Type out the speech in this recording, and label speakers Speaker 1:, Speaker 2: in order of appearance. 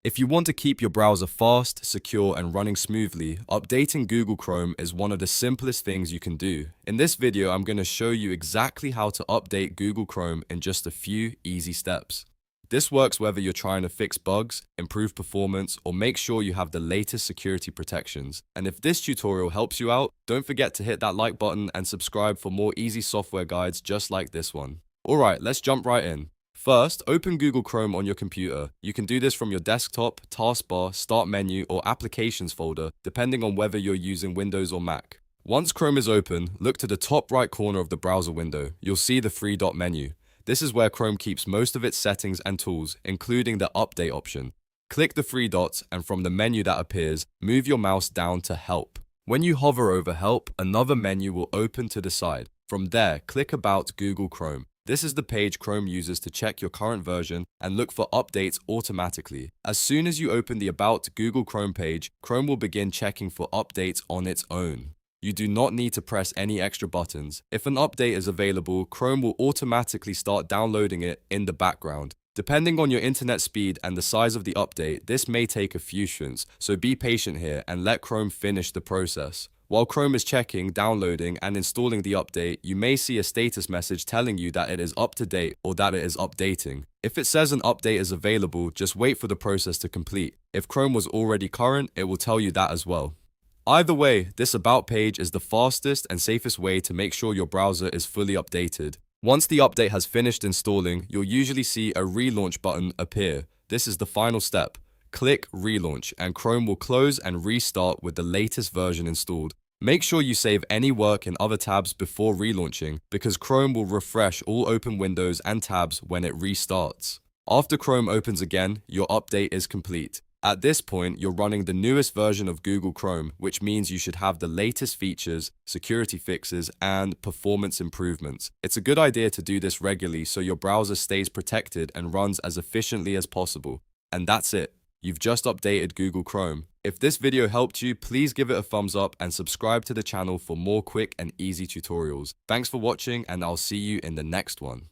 Speaker 1: If you want to keep your browser fast, secure, and running smoothly, updating Google Chrome is one of the simplest things you can do. In this video, I'm going to show you exactly how to update Google Chrome in just a few easy steps. This works whether you're trying to fix bugs, improve performance, or make sure you have the latest security protections. And if this tutorial helps you out, don't forget to hit that like button and subscribe for more easy software guides just like this one. Alright, let's jump right in. First, open Google Chrome on your computer. You can do this from your desktop, taskbar, start menu, or applications folder, depending on whether you're using Windows or Mac. Once Chrome is open, look to the top right corner of the browser window. You'll see the three-dot menu. This is where Chrome keeps most of its settings and tools, including the update option. Click the three dots, and from the menu that appears, move your mouse down to Help. When you hover over Help, another menu will open to the side. From there, click About Google Chrome. This is the page Chrome uses to check your current version and look for updates automatically. As soon as you open the About Google Chrome page, Chrome will begin checking for updates on its own. You do not need to press any extra buttons. If an update is available, Chrome will automatically start downloading it in the background. Depending on your internet speed and the size of the update, this may take a few seconds, so be patient here and let Chrome finish the process. While Chrome is checking, downloading, and installing the update, you may see a status message telling you that it is up to date or that it is updating. If it says an update is available, just wait for the process to complete. If Chrome was already current, it will tell you that as well. Either way, this About page is the fastest and safest way to make sure your browser is fully updated. Once the update has finished installing, you'll usually see a Relaunch button appear. This is the final step. Click Relaunch and Chrome will close and restart with the latest version installed. Make sure you save any work in other tabs before relaunching, because Chrome will refresh all open windows and tabs when it restarts. After Chrome opens again, your update is complete. At this point, you're running the newest version of Google Chrome, which means you should have the latest features, security fixes, and performance improvements. It's a good idea to do this regularly so your browser stays protected and runs as efficiently as possible. And that's it. You've just updated Google Chrome. If this video helped you, please give it a thumbs up and subscribe to the channel for more quick and easy tutorials. Thanks for watching, and I'll see you in the next one.